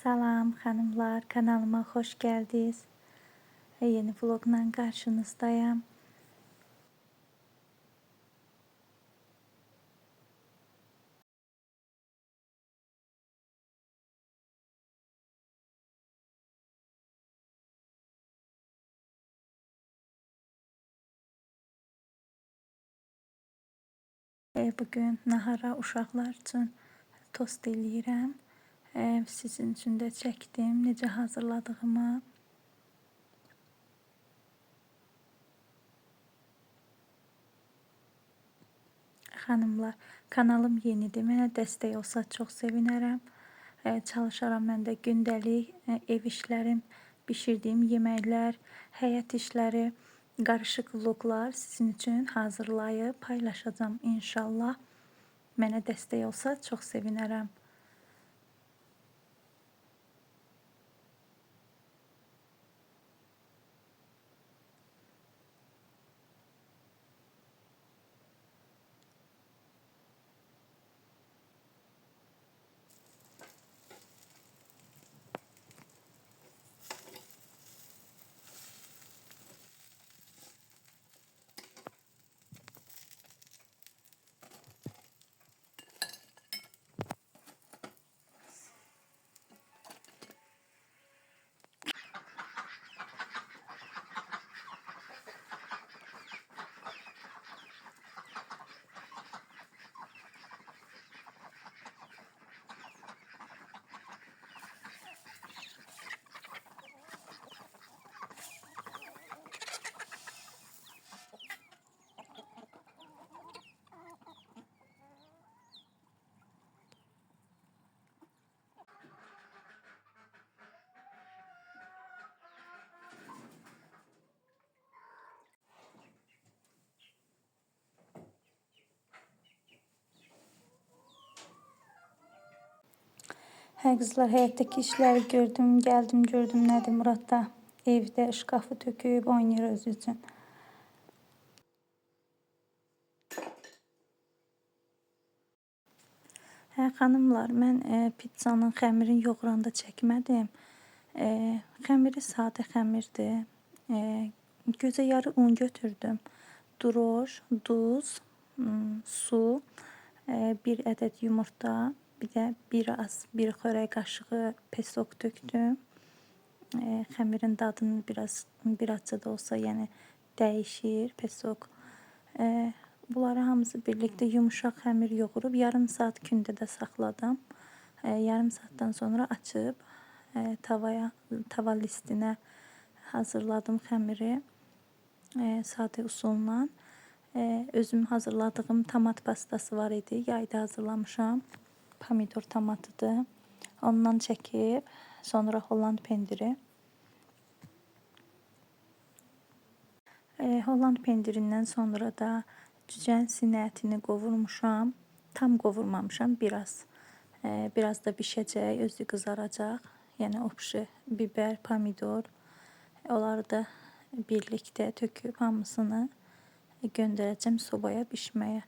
Salam hanımlar, kanalıma hoş geldiniz. Yeni vlogla karşınızdayım. Bugün nahara uşaqlar üçün tost eləyirəm. Sizin üçün də çəkdim necə hazırladığımı. Xanımlar, kanalım yenidir. Mənə dəstək olsa çox sevinərəm. Çalışaram mən də gündəlik ev işlərim, bişirdiyim yeməklər, həyat işləri, qarışıq vloqlar sizin üçün hazırlayıb paylaşacağam inşallah. Mənə dəstək olsa çox sevinərəm. Hə qızlar, həyətdəki işləri gördüm, gəldim gördüm nədir Murad da evdə şkafı töküb oynayır özü üçün. Hə xanımlar, mən pizzanın xəmirini yoğuranda çəkmədim. Xəmiri sadə xəmirdir. Gözə yarı un götürdüm. Droş, duz, su, bir ədəd yumurta, bir də bir xörək qaşığı pesok tökdüm. Xəmirin dadını birazca da olsa yəni dəyişir pesok. Bunları hamısı birlikdə yumuşaq xəmir yoğurub yarım saat kündədə saxladım. Yarım saatdan sonra açıb tava listinə hazırladım xəmiri sadə usulla. Özüm hazırladığım tomat pastası var idi. Yayda hazırlamışam. Pomidor tomatıdır. Ondan çəkib sonra Holland pendiri. Holland pendirindən sonra da cücən sinə ətini qovurmuşam. Tam qovurmamışam, biraz. Biraz da bişəcək, özü qızaracaq. Yəni obşi, biber, pomidor. Onları da birlikdə töküb hamısını göndərəcəm sobaya bişməyə.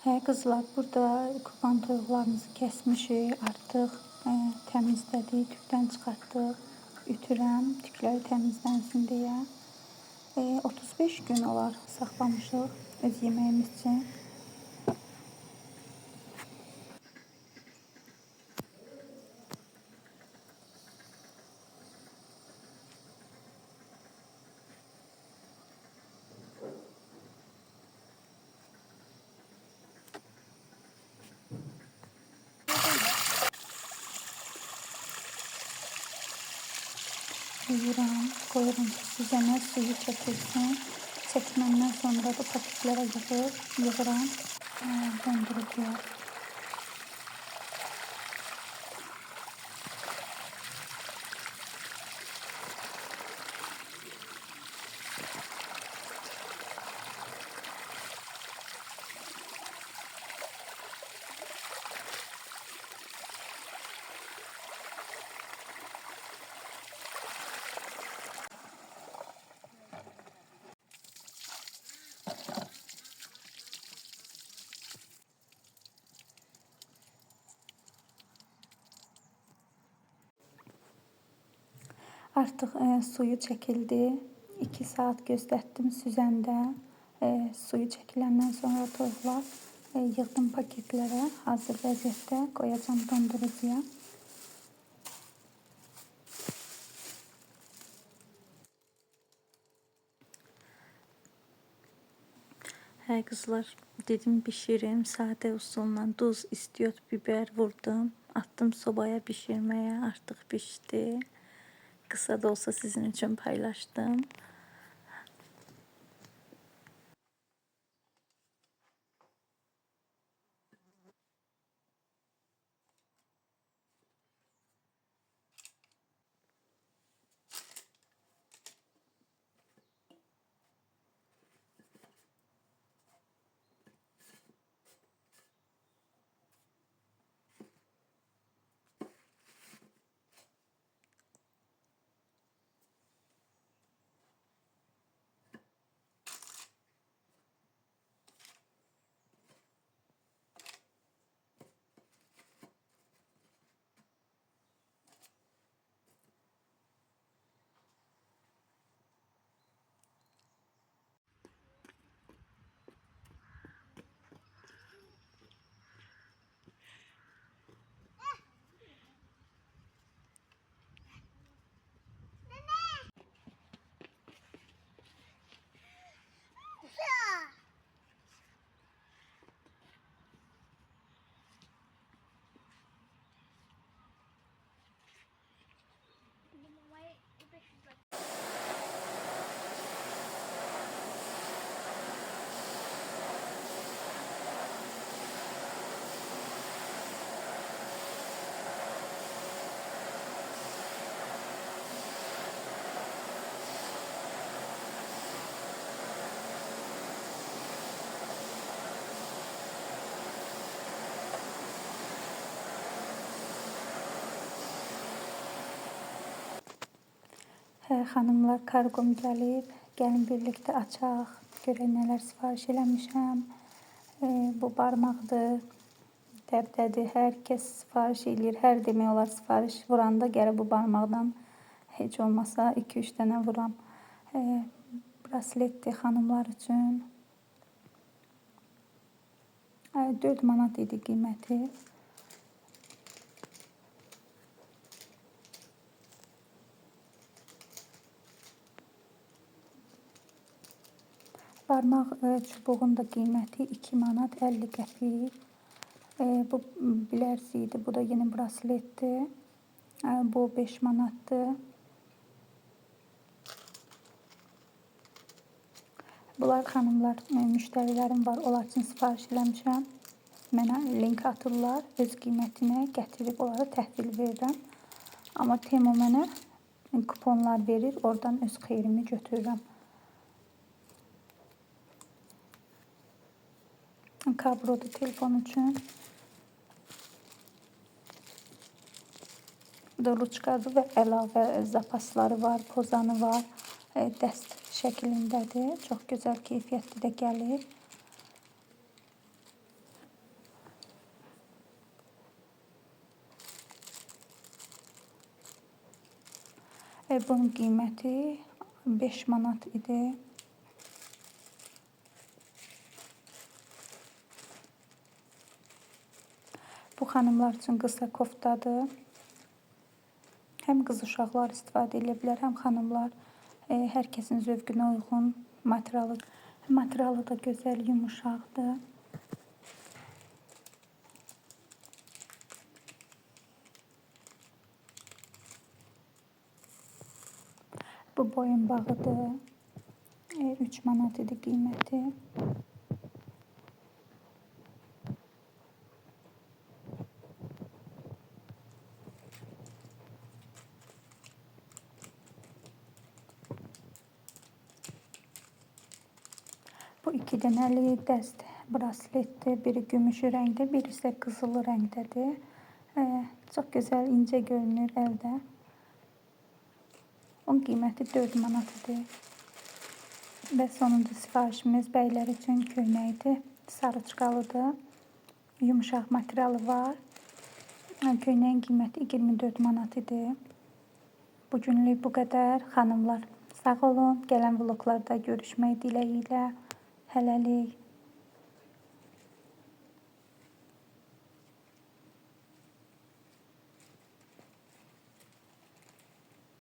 Qızlar, burada kurban toyuqlarımızı kəsmişik. Artıq təmizlədik, tükdən çıxartdıq. Ütürəm, tükləri təmizlənsin deyə. 35 gün olar saxlamışıq öz yeməyimiz üçün. Yuyuram, qoyuram ki, süzənə suyu çəkilsin. Çəkməndən sonra da paketlərə yığıram, dondurucuya. Artıq suyu çəkildi. 2 saat gözlətdim süzəndə. Suyu çəkiləndən sonra toyuqlar yığdım paketlərə. Hazır vəziyyətdə qoyacağım dondurucuya. Qızlar, dedim bişirim. Sadə usulla duz, istiot, biber vurdum. Attım sobaya bişirməyə. Artıq pişdi. Kısa da olsa sizin için paylaştım. Xanımlar, karqom gəlib. Gəlin birlikdə açaq. Görək nələr sifariş eləmişəm. Bu barmaqdır. Dəbdədir. Hər kəs sifariş eləyir. Hər demək olar sifariş vuranda gərək bu barmaqdan heç olmasa 2-3 dənə vuram. Brasletdir xanımlar üçün. 4 manat idi qiyməti. Barmaq çubuğun da qiyməti 2 manat 50 qəpik. Bu bilərzikdir. Bu da yeni brasletdir. Bu 5 manatdır. Bunlar xanımlar müştərilərim var. Onlar üçün sifariş eləmişəm. Mənə link atırlar. Öz qiymətinə gətirib onlara təhvil verirəm. Amma Temo mənə kuponlar verir. Oradan öz xeyrimi götürürəm. Kablodur telefon üçün. Ruçkadır və əlavə zapasları var, pozanı var. Dəst şəklindədir. Çox gözəl keyfiyyətli də gəlir. Bunun qiyməti 5 manat idi. Bu xanımlar üçün qısa koftadır. Həm qız uşaqlar istifadə edə bilər, həm xanımlar. Hər kəsin zövqünə uyğun materialı. Materialı da gözəl, yumuşaqdır. Bu boyunbağıdır. 3 manat idi qiyməti. Bu 2 dənəli dəst brasletdir. Biri gümüşü rəngdə, biri isə qızılı rəngdədir. Çox gözəl, incə görünür əldə. Onun qiyməti 4 manat idi. Və sonuncu sifarişimiz bəylər üçün köynəkdir. Sarıçqalıdır. Yumuşaq materialı var. Köynəyin qiyməti 24 manat idi. Bugünlük bu qədər. Xanımlar, sağ olun. Gələn vloglarda görüşmək diləyilə. Hələlik.